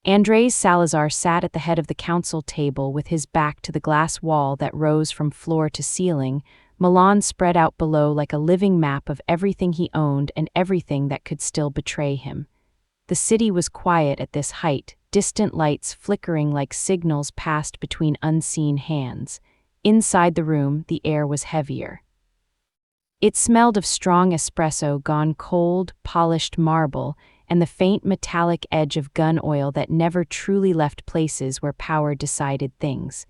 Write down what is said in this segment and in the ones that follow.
Andrés Salazar sat at the head of the council table with his back to the glass wall that rose from floor to ceiling, Milan spread out below like a living map of everything he owned and everything that could still betray him. The city was quiet at this height, distant lights flickering like signals passed between unseen hands. Inside the room, the air was heavier. It smelled of strong espresso gone cold, polished marble, and the faint metallic edge of gun oil that never truly left places where power decided things.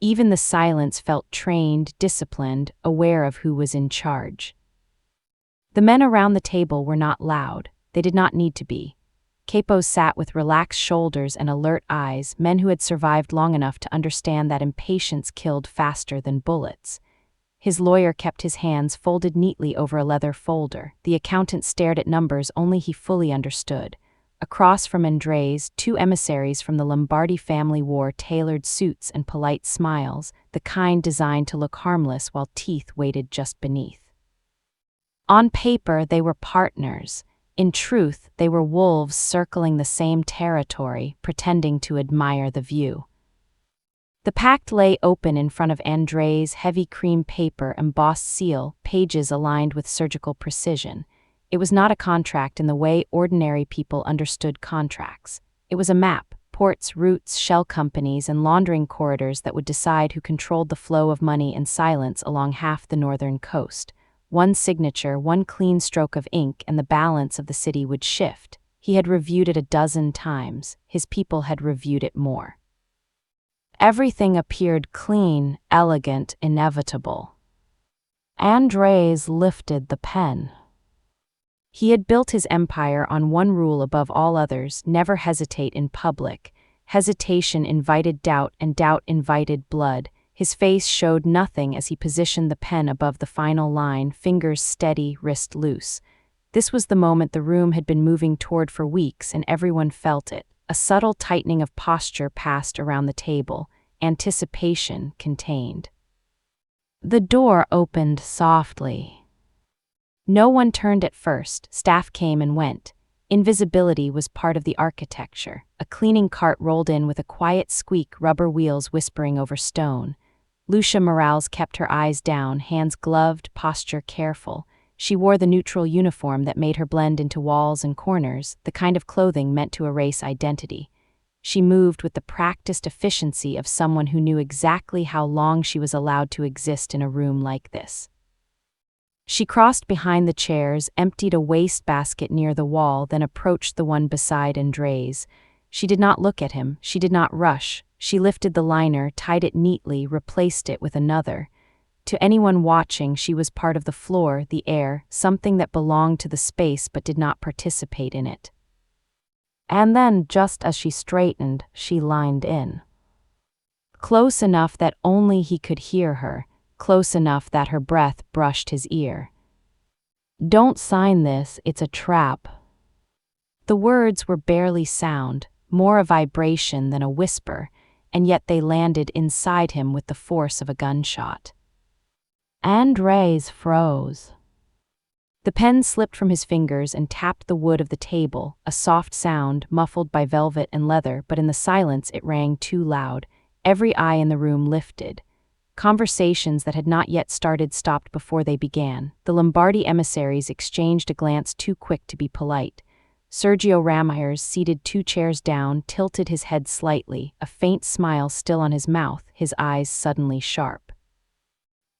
Even the silence felt trained, disciplined, aware of who was in charge. The men around the table were not loud. They did not need to be. Capos sat with relaxed shoulders and alert eyes, men who had survived long enough to understand that impatience killed faster than bullets. His lawyer kept his hands folded neatly over a leather folder. The accountant stared at numbers only he fully understood. Across from Andrés, two emissaries from the Lombardi family wore tailored suits and polite smiles, the kind designed to look harmless while teeth waited just beneath. On paper, they were partners. In truth, they were wolves circling the same territory, pretending to admire the view. The pact lay open in front of Andrés' heavy cream paper embossed seal, pages aligned with surgical precision. It was not a contract in the way ordinary people understood contracts. It was a map, ports, routes, shell companies, and laundering corridors that would decide who controlled the flow of money and silence along half the northern coast. One signature, one clean stroke of ink, and the balance of the city would shift. He had reviewed it a dozen times. His people had reviewed it more. Everything appeared clean, elegant, inevitable. Andrés lifted the pen. He had built his empire on one rule above all others: never hesitate in public. Hesitation invited doubt, and doubt invited blood. His face showed nothing as he positioned the pen above the final line, fingers steady, wrist loose. This was the moment the room had been moving toward for weeks, and everyone felt it. A subtle tightening of posture passed around the table, anticipation contained. The door opened softly. No one turned at first. Staff came and went. Invisibility was part of the architecture. A cleaning cart rolled in with a quiet squeak, rubber wheels whispering over stone. Lucia Morales kept her eyes down, hands gloved, posture careful. She wore the neutral uniform that made her blend into walls and corners, the kind of clothing meant to erase identity. She moved with the practiced efficiency of someone who knew exactly how long she was allowed to exist in a room like this. She crossed behind the chairs, emptied a wastebasket near the wall, then approached the one beside Andrés. She did not look at him. She did not rush. She lifted the liner, tied it neatly, replaced it with another. To anyone watching, she was part of the floor, the air, something that belonged to the space but did not participate in it. And then, just as she straightened, she lined in. Close enough that only he could hear her, close enough that her breath brushed his ear. "Don't sign this, it's a trap." The words were barely sound, more a vibration than a whisper, and yet they landed inside him with the force of a gunshot. Andrés froze. The pen slipped from his fingers and tapped the wood of the table, a soft sound, muffled by velvet and leather, but in the silence it rang too loud. Every eye in the room lifted. Conversations that had not yet started stopped before they began. The Lombardi emissaries exchanged a glance too quick to be polite. Sergio Ramirez, seated 2 chairs down, tilted his head slightly, a faint smile still on his mouth, his eyes suddenly sharp.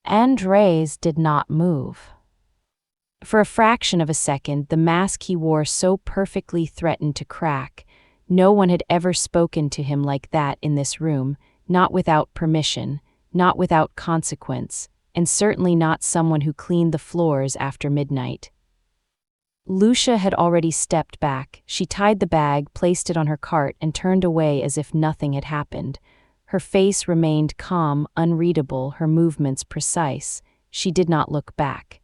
Andrés did not move. For a fraction of a second, the mask he wore so perfectly threatened to crack. No one had ever spoken to him like that in this room, not without permission, not without consequence, and certainly not someone who cleaned the floors after midnight. Lucia had already stepped back. She tied the bag, placed it on her cart, and turned away as if nothing had happened. Her face remained calm, unreadable, her movements precise. She did not look back.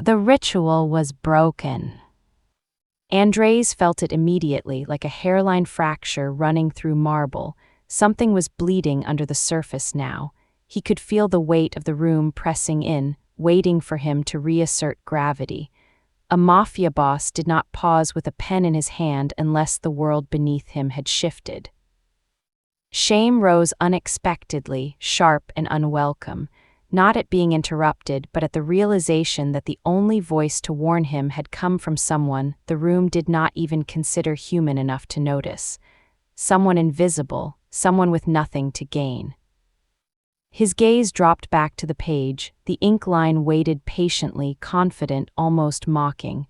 The ritual was broken. Andrés felt it immediately, like a hairline fracture running through marble. Something was bleeding under the surface now. He could feel the weight of the room pressing in, waiting for him to reassert gravity. A mafia boss did not pause with a pen in his hand unless the world beneath him had shifted. Shame rose unexpectedly, sharp and unwelcome, not at being interrupted but at the realization that the only voice to warn him had come from someone the room did not even consider human enough to notice. Someone invisible, someone with nothing to gain. His gaze dropped back to the page, the ink line waited patiently, confident, almost mocking.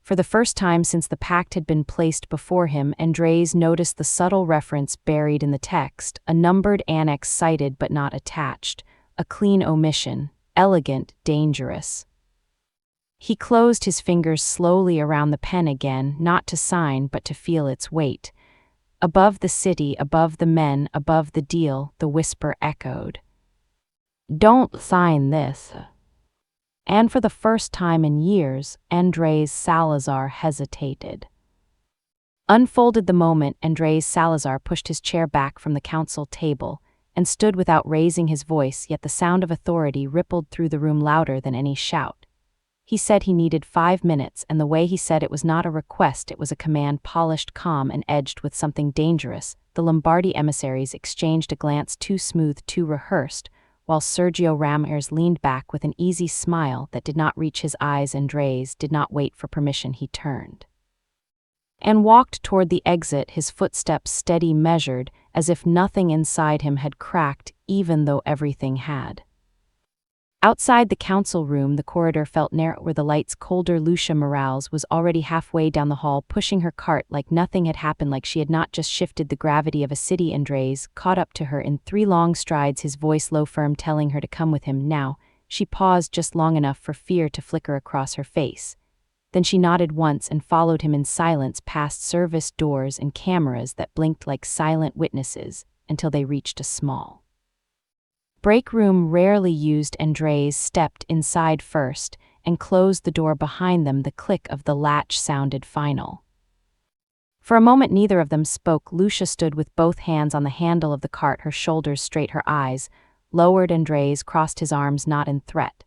For the first time since the pact had been placed before him, Andres noticed the subtle reference buried in the text, a numbered annex cited but not attached, a clean omission, elegant, dangerous. He closed his fingers slowly around the pen again, not to sign but to feel its weight. Above the city, above the men, above the deal, the whisper echoed. "Don't sign this." And for the first time in years, Andres Salazar hesitated. Unfolded the moment, Andres Salazar pushed his chair back from the council table and stood without raising his voice, yet the sound of authority rippled through the room louder than any shout. He said he needed 5 minutes, and the way he said it was not a request, it was a command, polished, calm, and edged with something dangerous. The Lombardi emissaries exchanged a glance too smooth, too rehearsed, while Sergio Ramirez leaned back with an easy smile that did not reach his eyes. Andres did not wait for permission, he turned and walked toward the exit, his footsteps steady, measured, as if nothing inside him had cracked, even though everything had. Outside the council room, the corridor felt narrow where the lights colder. Lucia Morales was already halfway down the hall, pushing her cart like nothing had happened, like she had not just shifted the gravity of a city. Andres caught up to her in 3 long strides, his voice low, firm, telling her to come with him now. She paused just long enough for fear to flicker across her face. Then she nodded once and followed him in silence past service doors and cameras that blinked like silent witnesses until they reached a small break room rarely used. Andres stepped inside first and closed the door behind them. The click of the latch sounded final. For a moment neither of them spoke. Lucia stood with both hands on the handle of the cart, her shoulders straight, her eyes lowered. Andres crossed his arms, not in threat,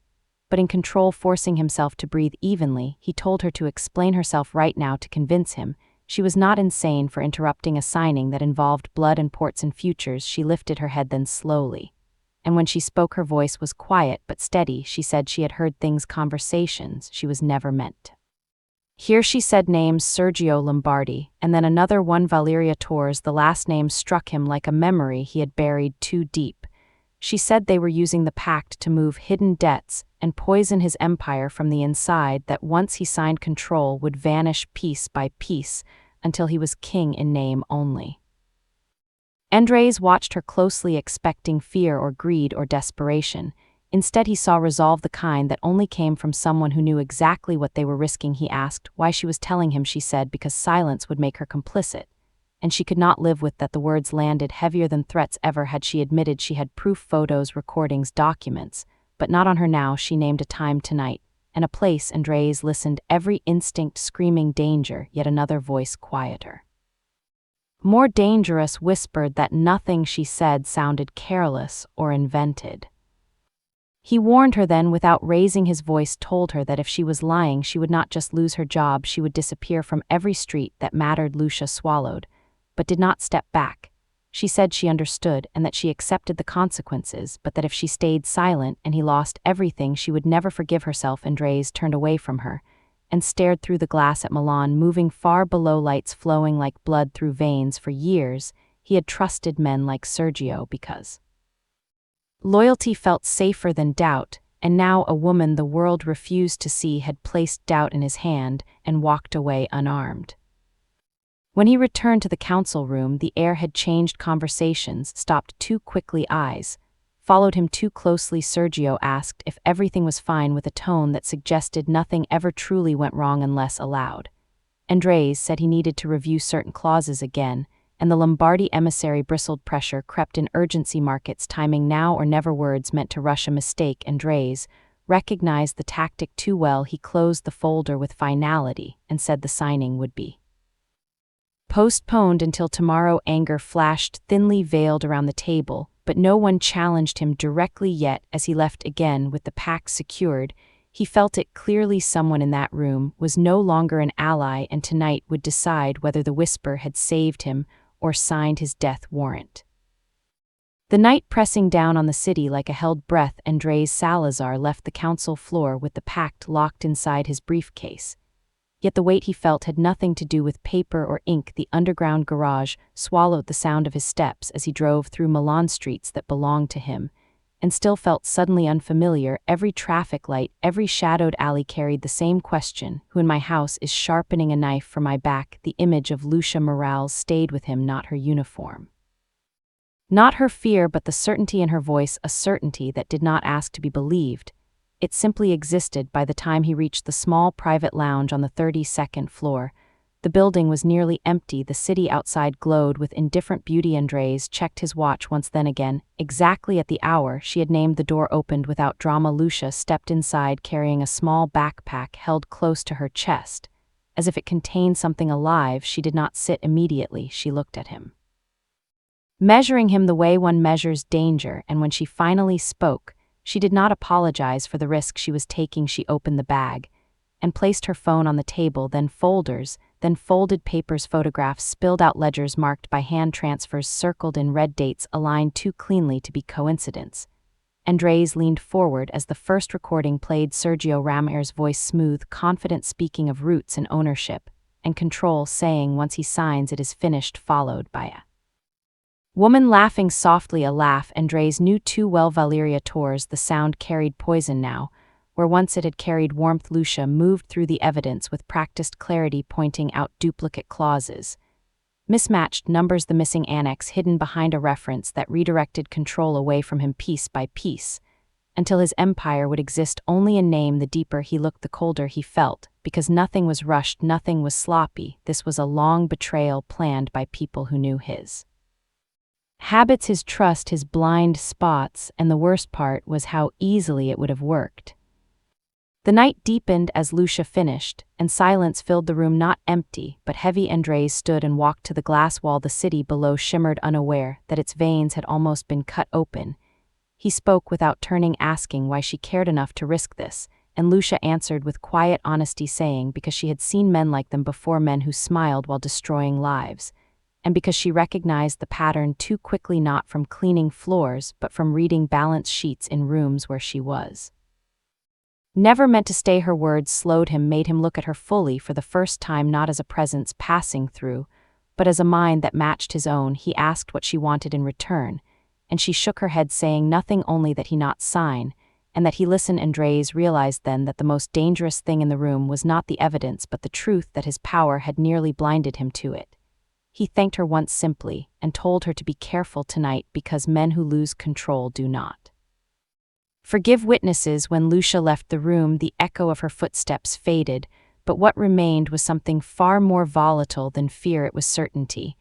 but in control, forcing himself to breathe evenly. He told her to explain herself right now, to convince him she was not insane for interrupting a signing that involved blood and ports and futures. She lifted her head then slowly, and when she spoke her voice was quiet but steady. She said she had heard things, conversations she was never meant. Here she said names, Sergio Lombardi, and then another one, Valeria Torres. The last name struck him like a memory he had buried too deep. She said they were using the pact to move hidden debts and poison his empire from the inside, that once he signed, control would vanish piece by piece until he was king in name only. Andres watched her closely, expecting fear or greed or desperation. Instead he saw resolve, the kind that only came from someone who knew exactly what they were risking. He asked why she was telling him. She said because silence would make her complicit, and she could not live with that. The words landed heavier than threats ever had. She admitted she had proof, photos, recordings, documents, but not on her now. She named a time, tonight, and a place. Andres listened, every instinct screaming danger, yet another voice, quieter, more dangerous, whispered that nothing she said sounded careless or invented. He warned her then, without raising his voice, told her that if she was lying she would not just lose her job, she would disappear from every street that mattered. Lucia swallowed, but did not step back. She said she understood and that she accepted the consequences, but that if she stayed silent and he lost everything, she would never forgive herself. Andres turned away from her and stared through the glass at Milan, moving far below, lights flowing like blood through veins. For years, he had trusted men like Sergio because loyalty felt safer than doubt, and now a woman the world refused to see had placed doubt in his hand and walked away unarmed. When he returned to the council room, the air had changed. Conversations stopped too quickly, eyes followed him too closely. Sergio asked if everything was fine with a tone that suggested nothing ever truly went wrong unless allowed. Andres said he needed to review certain clauses again, and the Lombardi emissary bristled. Pressure crept in, urgency, markets, timing, now or never. Words meant to rush a mistake. Andres recognized the tactic too well. He closed the folder with finality and said the signing would be postponed until tomorrow. Anger flashed, thinly veiled around the table, but no one challenged him directly yet. As he left again with the pact secured, He felt it clearly. Someone in that room was no longer an ally and tonight would decide whether the whisper had saved him or signed his death warrant. The night pressing down on the city like a held breath, Andres Salazar left the council floor with the pact locked inside his briefcase. Yet the weight he felt had nothing to do with paper or ink. The underground garage swallowed the sound of his steps as he drove through Milan streets that belonged to him, and still felt suddenly unfamiliar. Every traffic light, every shadowed alley carried the same question: who in my house is sharpening a knife for my back? The image of Lucia Morales stayed with him, not her uniform. Not her fear, but the certainty in her voice, a certainty that did not ask to be believed. It simply existed. By the time he reached the small private lounge on the 32nd floor, the building was nearly empty. The city outside glowed with indifferent beauty. Andres checked his watch once, then again. Exactly at the hour she had named, the door opened without drama. Lucia stepped inside carrying a small backpack held close to her chest. As if it contained something alive, she did not sit immediately. She looked at him, measuring him the way one measures danger, and when she finally spoke, she did not apologize for the risk she was taking. She opened the bag and placed her phone on the table, then folders, then folded papers, photographs, spilled out ledgers marked by hand transfers, circled in red, dates aligned too cleanly to be coincidence. Andres leaned forward as the first recording played. Sergio Ramirez's voice, smooth, confident, speaking of roots and ownership and control, saying once he signs it is finished, followed by a woman laughing softly, a laugh Andres knew too well. Valeria Torres. The sound carried poison now, where once it had carried warmth. Lucia moved through the evidence with practiced clarity, pointing out duplicate clauses, mismatched numbers, the missing annex hidden behind a reference that redirected control away from him piece by piece, until his empire would exist only in name. The deeper he looked, the colder he felt, because nothing was rushed, nothing was sloppy. This was a long betrayal planned by people who knew his habits, his trust, his blind spots, and the worst part was how easily it would have worked. The night deepened as Lucia finished, and silence filled the room, not empty, but heavy. Andres stood and walked to the glass wall. The city below shimmered, unaware that its veins had almost been cut open. He spoke without turning, asking why she cared enough to risk this, and Lucia answered with quiet honesty, saying because she had seen men like them before, men who smiled while destroying lives, and because she recognized the pattern too quickly, not from cleaning floors, but from reading balance sheets in rooms where she was never meant to stay. Her words slowed him, made him look at her fully for the first time, not as a presence passing through, but as a mind that matched his own. He asked what she wanted in return, and she shook her head, saying nothing, only that he not sign, and that he listen. Andres realized then that the most dangerous thing in the room was not the evidence, but the truth that his power had nearly blinded him to it. He thanked her once simply and told her to be careful tonight, because men who lose control do not forgive witnesses. When Lucia left the room, the echo of her footsteps faded, but what remained was something far more volatile than fear. It was certainty,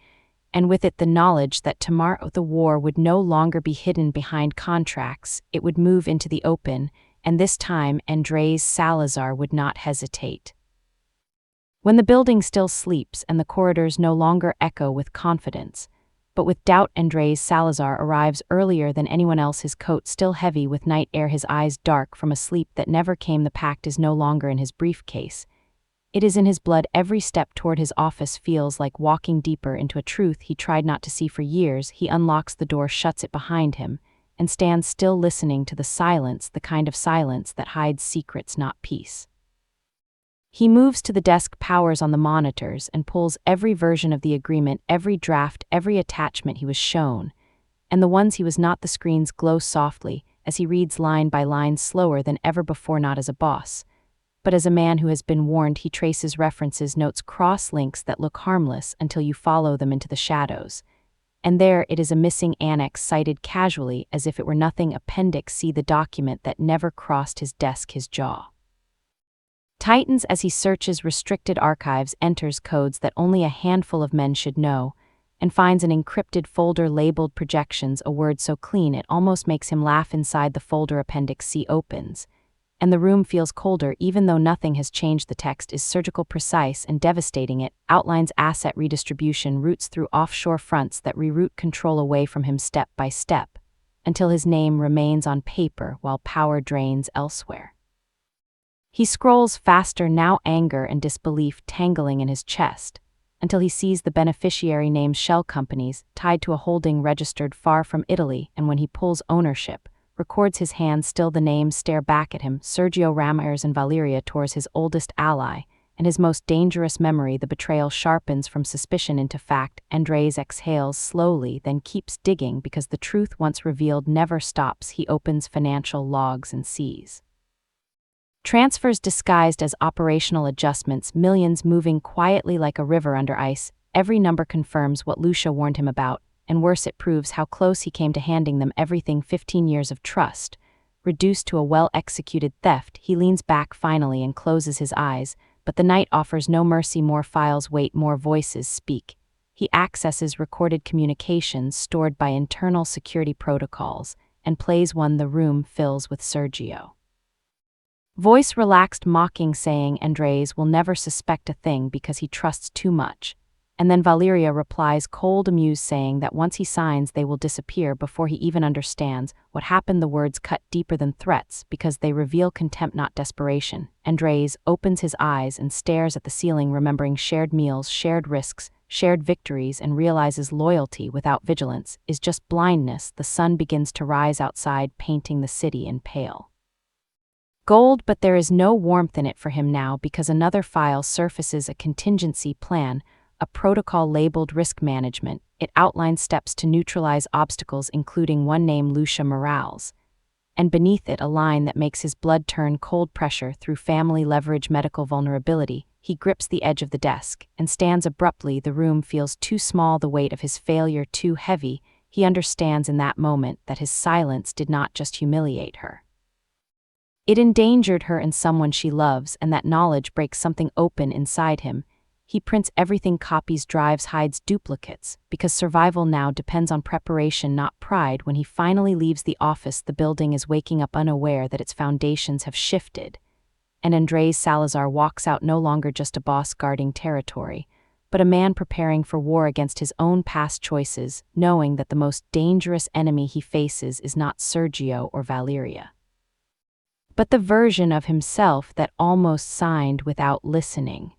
and with it the knowledge that tomorrow the war would no longer be hidden behind contracts. It would move into the open, and this time Andres Salazar would not hesitate. When the building still sleeps and the corridors no longer echo with confidence, but with doubt, Andres Salazar arrives earlier than anyone else, his coat still heavy with night air, his eyes dark from a sleep that never came. The pact is no longer in his briefcase. It is in his blood. Every step toward his office feels like walking deeper into a truth he tried not to see for years. He unlocks the door, shuts it behind him, and stands still, listening to the silence, the kind of silence that hides secrets, not peace. He moves to the desk, powers on the monitors, and pulls every version of the agreement, every draft, every attachment he was shown, and the ones he was not. The screens glow softly as he reads line by line, slower than ever before, not as a boss, but as a man who has been warned. He traces references, notes, cross links that look harmless until you follow them into the shadows. And there it is, a missing annex cited casually as if it were nothing. Appendix C, the document that never crossed his desk. His jaw tightens as he searches restricted archives, enters codes that only a handful of men should know, and finds an encrypted folder labeled projections, a word so clean it almost makes him laugh. Inside the folder, Appendix C opens, and the room feels colder, even though nothing has changed. The text is surgical, precise, and devastating. It outlines asset redistribution, routes through offshore fronts that reroute control away from him step by step, until his name remains on paper while power drains elsewhere. He scrolls faster, now anger and disbelief tangling in his chest, until he sees the beneficiary named Shell Companies tied to a holding registered far from Italy, and when he pulls ownership, records his hands, still the names stare back at him, Sergio Ramirez and Valeria towards his oldest ally, and his most dangerous memory. The betrayal sharpens from suspicion into fact. Andres exhales slowly, then keeps digging because the truth once revealed never stops. He opens financial logs and sees transfers disguised as operational adjustments, millions moving quietly like a river under ice. Every number confirms what Lucia warned him about, and worse, it proves how close he came to handing them everything. 15 years of trust, reduced to a well-executed theft. He leans back finally and closes his eyes, but the night offers no mercy. More files wait, more voices speak. He accesses recorded communications stored by internal security protocols, and plays one. The room fills with Sergio. Voice relaxed, mocking, saying Andres will never suspect a thing because he trusts too much. And then Valeria replies, cold, amused, saying that once he signs they will disappear before he even understands what happened. The words cut deeper than threats because they reveal contempt, not desperation. Andres opens his eyes and stares at the ceiling, remembering shared meals, shared risks, shared victories, and realizes loyalty without vigilance is just blindness. The sun begins to rise outside, painting the city in pale gold, but there is no warmth in it for him now because another file surfaces, a contingency plan, a protocol labeled risk management. It outlines steps to neutralize obstacles, including one named Lucia Morales, and beneath it a line that makes his blood turn cold. Pressure through family leverage, medical vulnerability. He grips the edge of the desk and stands abruptly. The room feels too small, the weight of his failure too heavy. He understands in that moment that his silence did not just humiliate her. It endangered her and someone she loves, and that knowledge breaks something open inside him. He prints everything, copies, drives, hides duplicates, because survival now depends on preparation, not pride. When he finally leaves the office, the building is waking up, unaware that its foundations have shifted. And Andres Salazar walks out, no longer just a boss guarding territory, but a man preparing for war against his own past choices, knowing that the most dangerous enemy he faces is not Sergio or Valeria, but the version of himself that almost signed without listening.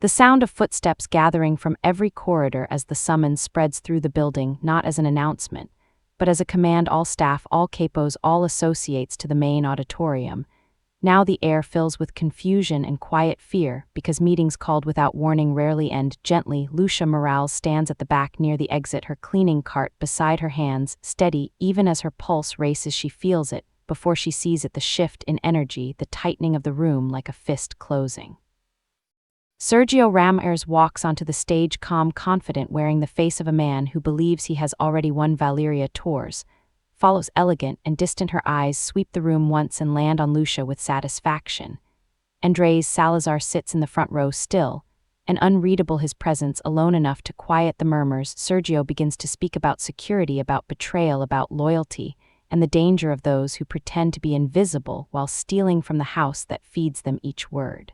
The sound of footsteps gathering from every corridor as the summons spreads through the building, not as an announcement, but as a command. All staff, all capos, all associates to the main auditorium. Now the air fills with confusion and quiet fear, because meetings called without warning rarely end gently. Lucia Morales stands at the back near the exit, her cleaning cart beside her, hands steady even as her pulse races. She feels it before she sees it, the shift in energy, the tightening of the room like a fist closing. Sergio Ramirez walks onto the stage, calm, confident, wearing the face of a man who believes he has already won. Valeria Torres follows, elegant and distant. Her eyes sweep the room once and land on Lucia with satisfaction. Andres Salazar sits in the front row, still and unreadable, his presence alone enough to quiet the murmurs. Sergio begins to speak about security, about betrayal, about loyalty, and the danger of those who pretend to be invisible while stealing from the house that feeds them. Each word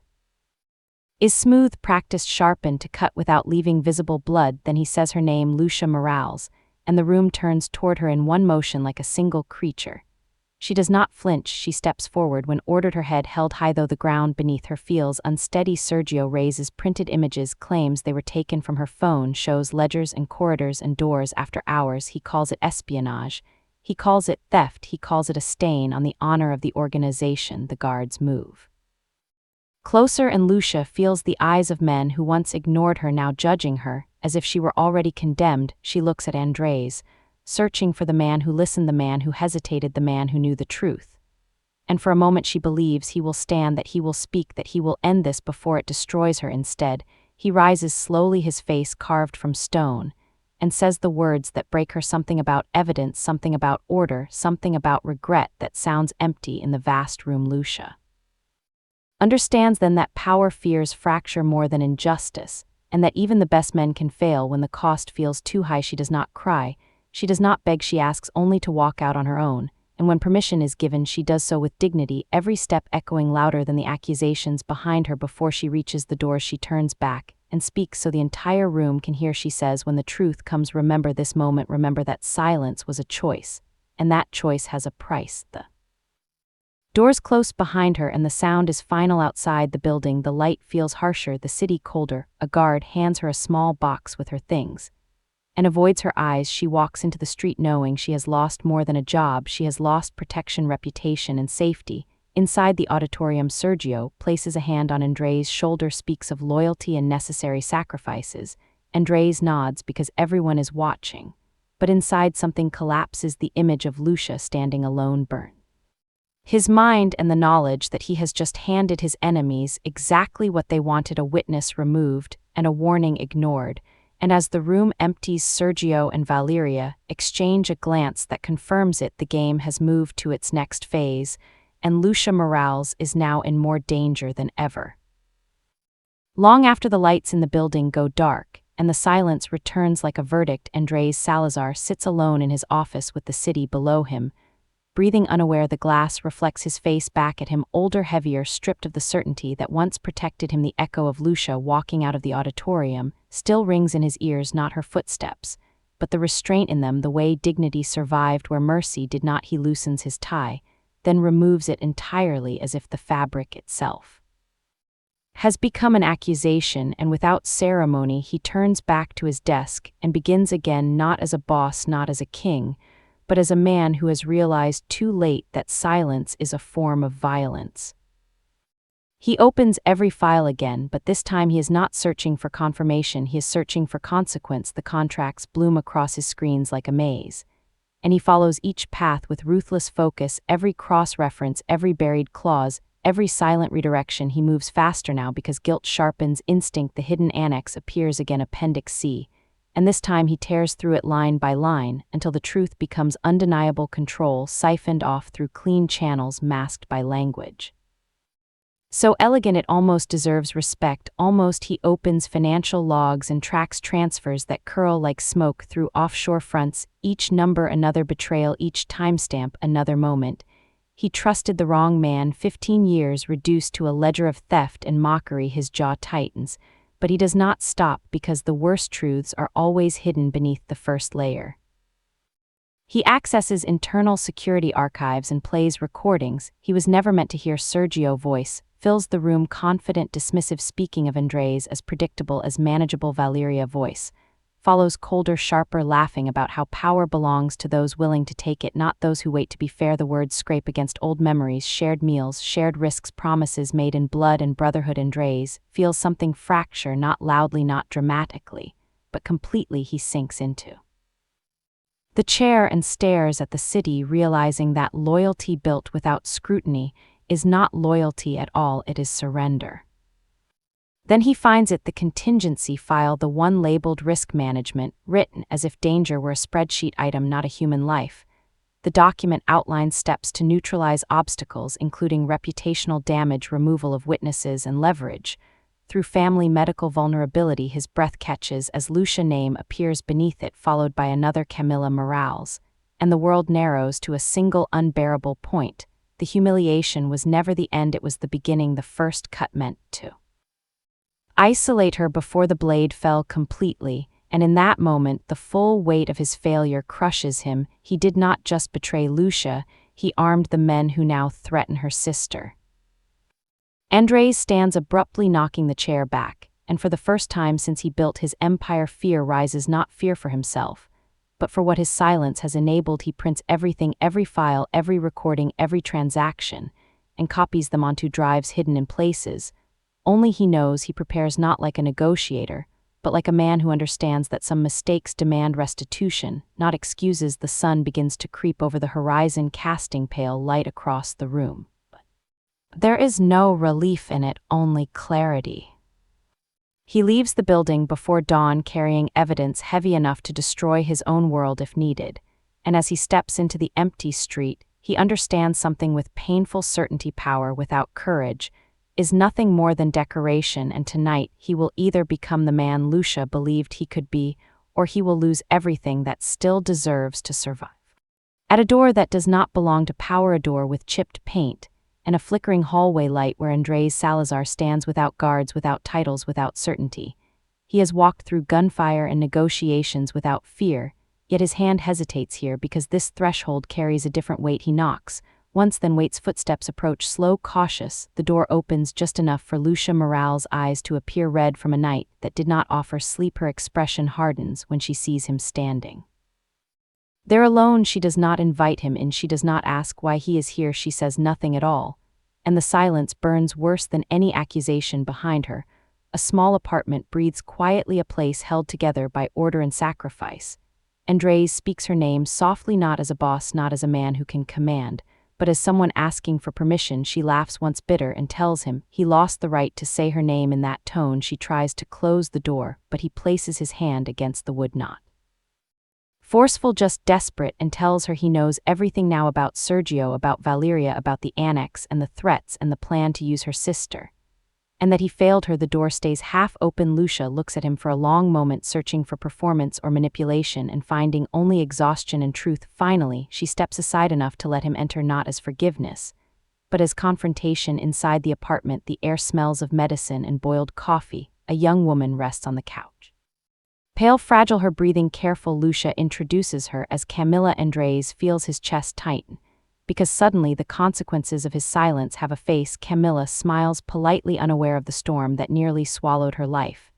is smooth, practiced, sharpened to cut without leaving visible blood. Then he says her name, Lucia Morales, and the room turns toward her in one motion like a single creature. She does not flinch. She steps forward when ordered, her head held high though the ground beneath her feels unsteady. Sergio raises printed images, claims they were taken from her phone, shows ledgers and corridors and doors after hours. He calls it espionage. He calls it theft. He calls it a stain on the honor of the organization. The guards move closer, and Lucia feels the eyes of men who once ignored her, now judging her, as if she were already condemned. She looks at Andres, searching for the man who listened, the man who hesitated, the man who knew the truth. And for a moment she believes he will stand, that he will speak, that he will end this before it destroys her. Instead, he rises slowly, his face carved from stone, and says the words that break her, something about evidence, something about order, something about regret that sounds empty in the vast room. Lucia understands then that power fears fracture more than injustice, and that even the best men can fail when the cost feels too high. She does not cry, she does not beg, she asks only to walk out on her own, and when permission is given she does so with dignity, every step echoing louder than the accusations behind her. Before she reaches the door she turns back and speaks so the entire room can hear. She says, when the truth comes, remember this moment, remember that silence was a choice, and that choice has a price. The Doors close behind her and the sound is final outside the building. The light feels harsher, the city colder. A guard hands her a small box with her things and avoids her eyes. She walks into the street knowing she has lost more than a job. She has lost protection, reputation, and safety. Inside the auditorium, Sergio places a hand on Andre's shoulder, speaks of loyalty and necessary sacrifices. Andres nods because everyone is watching. But inside, something collapses. The image of Lucia standing alone burns his mind, and the knowledge that he has just handed his enemies exactly what they wanted: a witness removed and a warning ignored. And as the room empties, Sergio and Valeria exchange a glance that confirms it. The game has moved to its next phase, and Lucia Morales is now in more danger than ever. Long after the lights in the building go dark, and the silence returns like a verdict, Andres Salazar sits alone in his office with the city below him. Breathing unaware, the glass reflects his face back at him, older, heavier, stripped of the certainty that once protected him. The echo of Lucia walking out of the auditorium still rings in his ears, not her footsteps, but the restraint in them, the way dignity survived where mercy did not. He loosens his tie, then removes it entirely as if the fabric itself has become an accusation, and without ceremony he turns back to his desk and begins again, not as a boss, not as a king, but as a man who has realized too late that silence is a form of violence. He opens every file again, but this time he is not searching for confirmation, he is searching for consequence. The contracts bloom across his screens like a maze, and he follows each path with ruthless focus, every cross-reference, every buried clause, every silent redirection. He moves faster now because guilt sharpens instinct. The hidden annex appears again, Appendix C, and this time he tears through it line by line until the truth becomes undeniable, control siphoned off through clean channels masked by language so elegant it almost deserves respect. Almost. He opens financial logs and tracks transfers that curl like smoke through offshore fronts, each number another betrayal, each timestamp another moment. He trusted the wrong man. 15 years reduced to a ledger of theft and mockery. His jaw tightens. But he does not stop because the worst truths are always hidden beneath the first layer. He accesses internal security archives and plays recordings he was never meant to hear. Sergio's voice fills the room, confident, dismissive, speaking of Andres as predictable as manageable. Valeria's voice follows, colder, sharper, laughing about how power belongs to those willing to take it, not those who wait. To be fair, the words scrape against old memories, shared meals, shared risks, promises made in blood and brotherhood. Andres feels something fracture, not loudly, not dramatically, but completely. He sinks into the chair and stares at the city, realizing that loyalty built without scrutiny is not loyalty at all, it is surrender. Then he finds it, the contingency file, the one labeled risk management, written as if danger were a spreadsheet item, not a human life. The document outlines steps to neutralize obstacles, including reputational damage, removal of witnesses, and leverage through family medical vulnerability. His breath catches as Lucia's name appears beneath it, followed by another, Camila Morales, and the world narrows to a single unbearable point. The humiliation was never the end, it was the beginning. The first cut meant to isolate her before the blade fell completely, and in that moment the full weight of his failure crushes him. He did not just betray Lucia, he armed the men who now threaten her sister. Andres stands abruptly, knocking the chair back, and for the first time since he built his empire, fear rises, not fear for himself, but for what his silence has enabled. He prints everything, every file, every recording, every transaction, and copies them onto drives hidden in places only he knows. He prepares not like a negotiator, but like a man who understands that some mistakes demand restitution, not excuses. The sun begins to creep over the horizon, casting pale light across the room. But there is no relief in it, only clarity. He leaves the building before dawn, carrying evidence heavy enough to destroy his own world if needed, and as he steps into the empty street, he understands something with painful certainty: power without courage is nothing more than decoration, and tonight he will either become the man Lucia believed he could be, or he will lose everything that still deserves to survive. At a door that does not belong to power, a door with chipped paint, and a flickering hallway light where Andres Salazar stands, without guards, without titles, without certainty. He has walked through gunfire and negotiations without fear, yet his hand hesitates here because this threshold carries a different weight. He knocks, once then waits. Footsteps approach, slow, cautious. The door opens just enough for Lucia Morale's eyes to appear red from a night that did not offer sleep. Her expression hardens when she sees him standing there alone. She does not invite him in. She does not ask why he is here. She says nothing at all. And the silence burns worse than any accusation behind her. A small apartment breathes quietly, a place held together by order and sacrifice. Andres speaks her name softly, not as a boss, not as a man who can command, but as someone asking for permission. She laughs once bitter and tells him he lost the right to say her name in that tone. She tries to close the door, but he places his hand against the wood knot. Forceful, just desperate, and tells her he knows everything now about Sergio, about Valeria, about the annex and the threats and the plan to use her sister. And that he failed her. The door stays half open. Lucia looks at him for a long moment, searching for performance or manipulation and finding only exhaustion and truth. Finally, she steps aside enough to let him enter, not as forgiveness, but as confrontation. Inside the apartment, the air smells of medicine and boiled coffee. A young woman rests on the couch. Pale, fragile, her breathing careful. Lucia introduces her as Camilla. Andres feels his chest tighten, because suddenly the consequences of his silence have a face. Camilla smiles politely, unaware of the storm that nearly swallowed her life.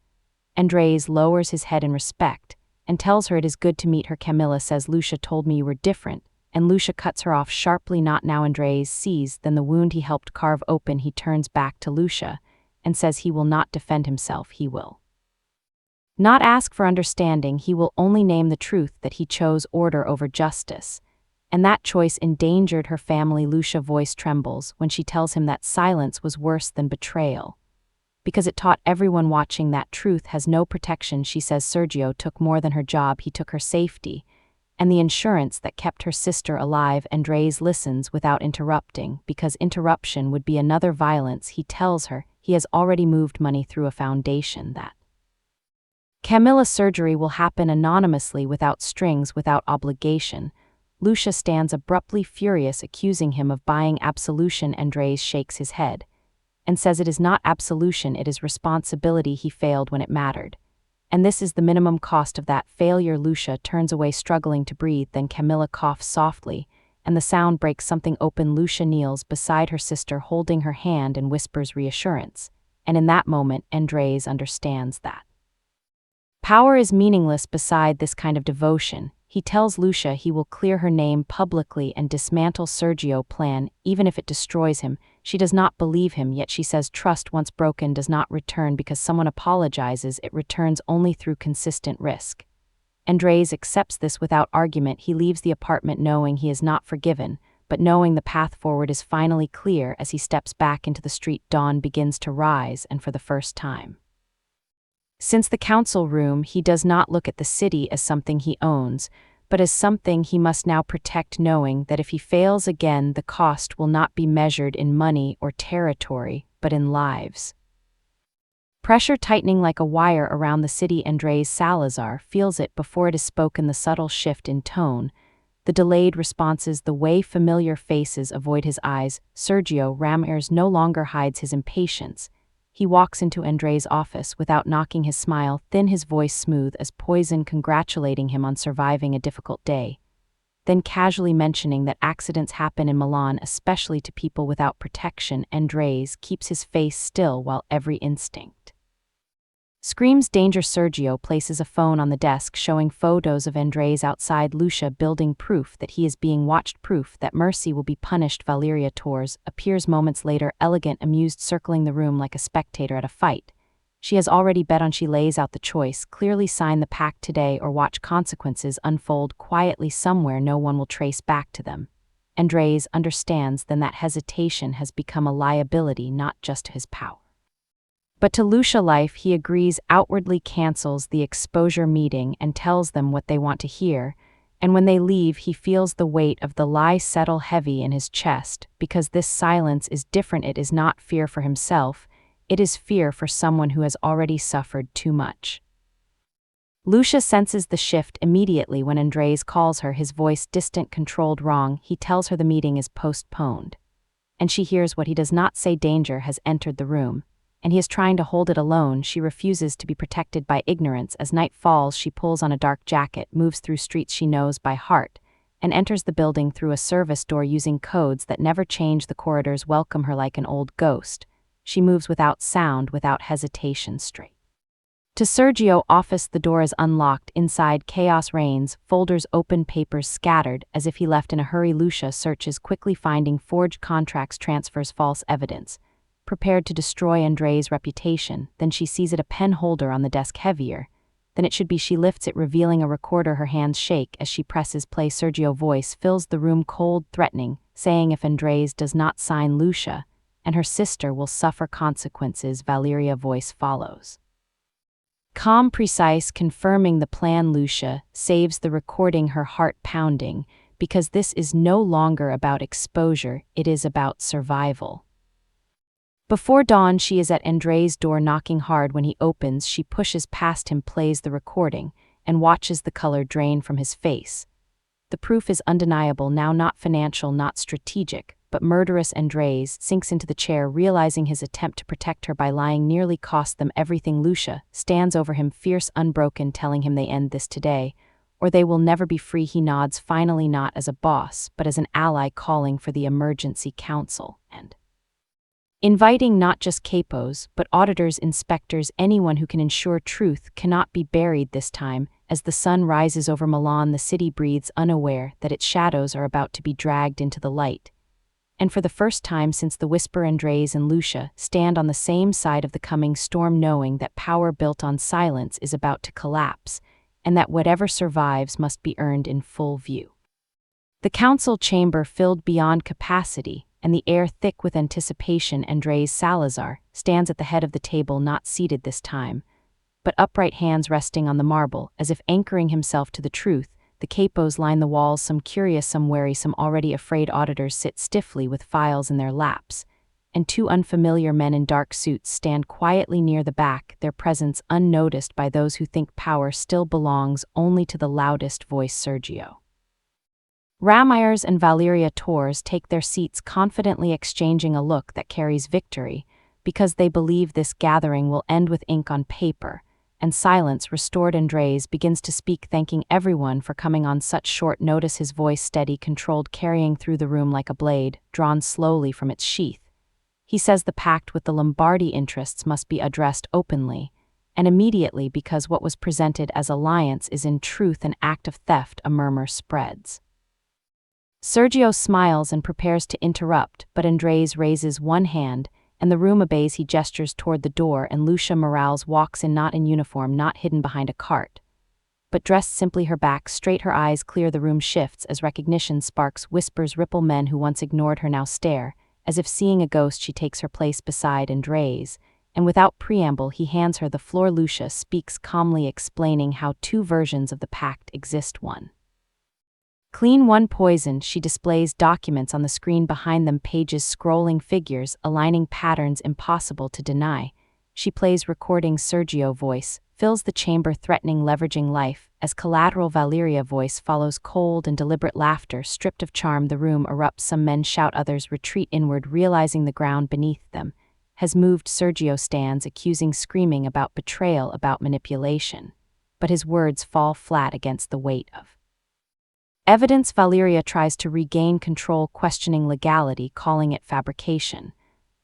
Andres lowers his head in respect and tells her it is good to meet her. Camilla says, Lucia told me you were different, and Lucia cuts her off sharply. Not now. Andres sees then the wound he helped carve open. He turns back to Lucia and says he will not defend himself. He will not ask for understanding. He will only name the truth, that he chose order over justice. And that choice endangered her family. Lucia's voice trembles when she tells him that silence was worse than betrayal, because it taught everyone watching that truth has no protection. She says Sergio took more than her job. He took her safety and the insurance that kept her sister alive. Andres listens without interrupting, because interruption would be another violence. He tells her he has already moved money through a foundation, that Camilla's surgery will happen anonymously, without strings, without obligation. Lucia stands abruptly, furious, accusing him of buying absolution. Andres shakes his head and says it is not absolution, it is responsibility. He failed when it mattered, and this is the minimum cost of that failure. Lucia turns away, struggling to breathe. Then Camilla coughs softly, and the sound breaks something open. Lucia kneels beside her sister, holding her hand, and whispers reassurance. And in that moment, Andres understands that power is meaningless beside this kind of devotion. He tells Lucia he will clear her name publicly and dismantle Sergio's plan, even if it destroys him. She does not believe him, yet she says trust once broken does not return. Because someone apologizes, it returns only through consistent risk. Andres accepts this without argument. He leaves the apartment knowing he is not forgiven, but knowing the path forward is finally clear. As he steps back into the street, dawn begins to rise, and for the first time since the council room, he does not look at the city as something he owns, but as something he must now protect, knowing that if he fails again, the cost will not be measured in money or territory, but in lives. Pressure tightening like a wire around the city. Andres Salazar feels it before it is spoken, the subtle shift in tone, the delayed responses, the way familiar faces avoid his eyes. Sergio Ramirez no longer hides his impatience. He walks into Andres' office without knocking, his smile thin, his voice smooth as poison, congratulating him on surviving a difficult day, then casually mentioning that accidents happen in Milan, especially to people without protection. Andres keeps his face still while every instinct screams danger. Sergio places a phone on the desk, showing photos of Andres outside. Lucia building proof that he is being watched, proof that Mercy will be punished. Valeria Torres appears moments later, elegant, amused, circling the room like a spectator at a fight. She has already bet on. She lays out the choice, clearly: sign the pact today or watch consequences unfold quietly somewhere no one will trace back to them. Andres understands then that hesitation has become a liability, not just his power, but to Lucia life. He agrees, outwardly cancels the exposure meeting and tells them what they want to hear, and when they leave he feels the weight of the lie settle heavy in his chest, because this silence is different. It is not fear for himself, it is fear for someone who has already suffered too much. Lucia senses the shift immediately when Andres calls her, his voice distant, controlled. Wrong. He tells her the meeting is postponed, and she hears what he does not say. Danger has entered the room, and he is trying to hold it alone. She refuses to be protected by ignorance. As night falls, she pulls on a dark jacket, moves through streets she knows by heart, and enters the building through a service door using codes that never change. The corridors welcome her like an old ghost. She moves without sound, without hesitation, straight to Sergio's office. The door is unlocked. Inside, chaos reigns, folders open, papers scattered, as if he left in a hurry. Lucia searches, quickly finding forged contracts, transfers, false evidence, prepared to destroy Andre's reputation. Then she sees it, a pen holder on the desk, heavier than it should be. She lifts it, revealing a recorder. Her hands shake as she presses play. Sergio's voice fills the room, cold, threatening, saying if Andres does not sign, Lucia and her sister will suffer consequences. Valeria's voice follows, calm, precise, confirming the plan. Lucia saves the recording, her heart pounding, because this is no longer about exposure, it is about survival. Before dawn, she is at Andre's door, knocking hard. When he opens, she pushes past him, plays the recording, and watches the color drain from his face. The proof is undeniable now, not financial, not strategic, but murderous. Andres sinks into the chair, realizing his attempt to protect her by lying nearly cost them everything. Lucia stands over him, fierce, unbroken, telling him they end this today, or they will never be free. He nods, finally, not as a boss, but as an ally, calling for the emergency council and inviting not just capos, but auditors, inspectors, anyone who can ensure truth cannot be buried this time. As the sun rises over Milan, the city breathes, unaware that its shadows are about to be dragged into the light. And for the first time since the whisper, Andres and Lucia stand on the same side of the coming storm, knowing that power built on silence is about to collapse, and that whatever survives must be earned in full view. The council chamber filled beyond capacity, and the air thick with anticipation. Andres Salazar stands at the head of the table, not seated this time, but upright, hands resting on the marble, as if anchoring himself to the truth. The capos line the walls, some curious, some wary, some already afraid. Auditors sit stiffly with files in their laps, and two unfamiliar men in dark suits stand quietly near the back, their presence unnoticed by those who think power still belongs only to the loudest voice. Sergio Ramirez and Valeria Torres take their seats, confidently exchanging a look that carries victory, because they believe this gathering will end with ink on paper and silence restored. Andres begins to speak, thanking everyone for coming on such short notice, his voice steady, controlled, carrying through the room like a blade drawn slowly from its sheath. He says the pact with the Lombardy interests must be addressed openly and immediately, because what was presented as alliance is in truth an act of theft. A murmur spreads. Sergio smiles and prepares to interrupt, but Andres raises one hand, and the room obeys. He gestures toward the door, and Lucia Morales walks in, not in uniform, not hidden behind a cart, but dressed simply, her back straight, her eyes clear. The room shifts as recognition sparks, whispers ripple. Men who once ignored her now stare, as if seeing a ghost. She takes her place beside Andres, and without preamble he hands her the floor. Lucia speaks calmly, explaining how two versions of the pact exist, one clean, one poisoned. She displays documents on the screen behind them, pages scrolling, figures aligning, patterns impossible to deny. She plays recordings. Sergio's voice fills the chamber, threatening, leveraging life. As collateral, Valeria's voice follows, cold and deliberate, laughter stripped of charm. The room erupts. Some men shout, others retreat inward, realizing the ground beneath them has moved. Sergio stands, accusing, screaming about betrayal, about manipulation, but his words fall flat against the weight of evidence. Valeria tries to regain control, questioning legality, calling it fabrication.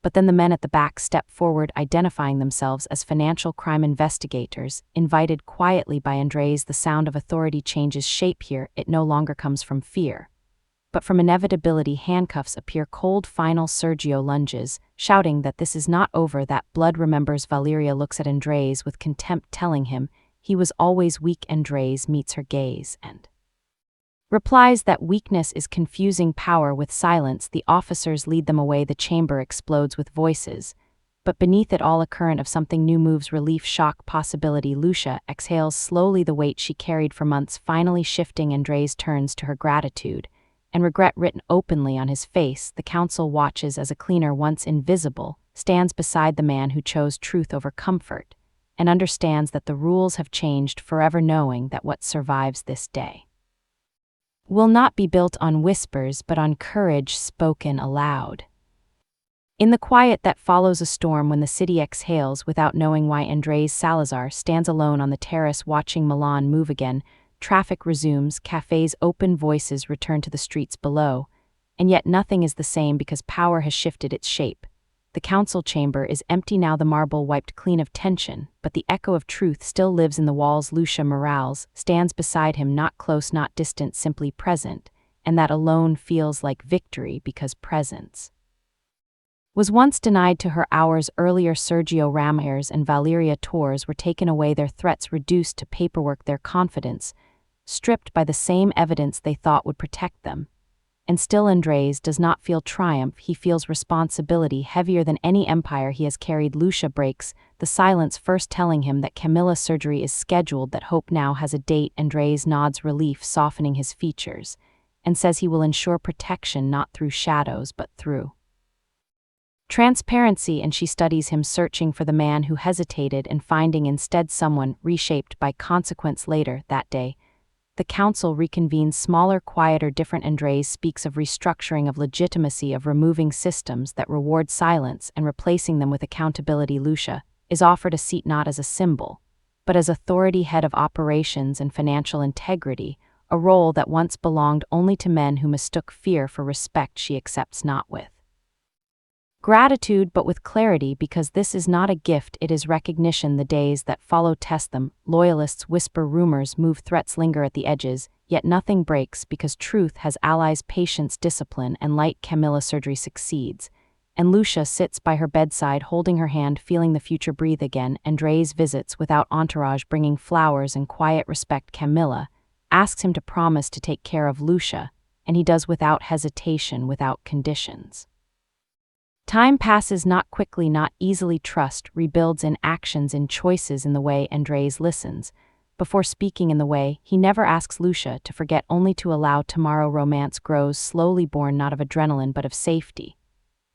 But then the men at the back step forward, identifying themselves as financial crime investigators, invited quietly by Andres. The sound of authority changes shape here. It no longer comes from fear, but from inevitability. Handcuffs appear, cold, final. Sergio lunges, shouting that this is not over, that blood remembers. Valeria looks at Andres with contempt, telling him he was always weak. Andres meets her gaze and replies that weakness is confusing power with silence. The officers lead them away. The chamber explodes with voices, but beneath it all a current of something new moves. Relief, shock, possibility. Lucia exhales slowly, the weight she carried for months finally shifting. Andres turns to her, gratitude and regret written openly on his face. The council watches as a cleaner, once invisible, stands beside the man who chose truth over comfort, and understands that the rules have changed forever, knowing that what survives this day will not be built on whispers but on courage spoken aloud. In the quiet that follows a storm, when the city exhales without knowing why, Andres Salazar stands alone on the terrace, watching Milan move again, Traffic resumes, cafes open, voices return to the streets below. And yet nothing is the same because power has shifted its shape. The council chamber is empty now, the marble wiped clean of tension, but the echo of truth still lives in the walls. Lucia Morales stands beside him, not close, not distant, simply present, and that alone feels like victory because presence was once denied to her hours earlier. Sergio Ramirez and Valeria Torres were taken away, their threats reduced to paperwork, their confidence stripped by the same evidence they thought would protect them. And still Andres does not feel triumph, he feels responsibility heavier than any empire he has carried. Lucia breaks the silence, first telling him that Camilla's surgery is scheduled, that Hope now has a date. Andres nods relief, softening his features, and says he will ensure protection not through shadows but through transparency. And she studies him, searching for the man who hesitated and finding instead someone reshaped by consequence. Later that day, the council reconvenes, smaller, quieter, different. Andres speaks of restructuring, of legitimacy, of removing systems that reward silence and replacing them with accountability. Lucia is offered a seat not as a symbol, but as authority, head of operations and financial integrity, a role that once belonged only to men who mistook fear for respect. She accepts not with gratitude but with clarity, because this is not a gift, it is recognition. The days that follow test them. Loyalists whisper, rumors move, threats linger at the edges, yet nothing breaks because truth has allies, patience, discipline, and light. Camilla's surgery succeeds, and Lucia sits by her bedside, holding her hand, feeling the future breathe again. Andres visits without entourage, bringing flowers and quiet respect. Camilla asks him to promise to take care of Lucia, and he does without hesitation, without conditions. Time passes, not quickly, not easily. Trust rebuilds in actions, in choices, in the way Andres listens. Before speaking, in the way he never asks Lucia to forget, only to allow tomorrow. Romance grows slowly, born not of adrenaline but of safety.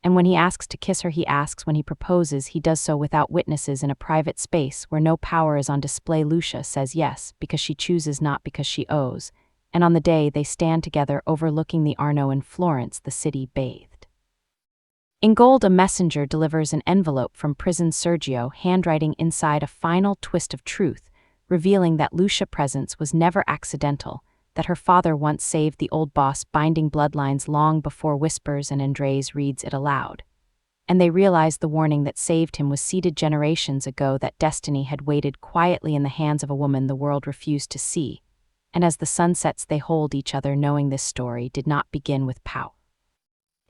And when he asks to kiss her, he asks. When he proposes, he does so without witnesses, in a private space where no power is on display. Lucia says yes because she chooses, not because she owes. And on the day they stand together, overlooking the Arno in Florence, the city bathed in gold, a messenger delivers an envelope from prison. Sergio, handwriting inside, a final twist of truth, revealing that Lucia's presence was never accidental, that her father once saved the old boss, binding bloodlines long before whispers. And Andres reads it aloud. And they realize the warning that saved him was seeded generations ago, that destiny had waited quietly in the hands of a woman the world refused to see. And as the sun sets, they hold each other, knowing this story did not begin with power,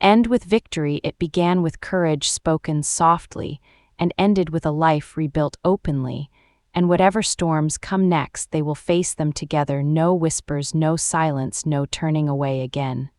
end with victory. It began with courage spoken softly, and ended with a life rebuilt openly. And whatever storms come next, they will face them together. No whispers, no silence, no turning away again.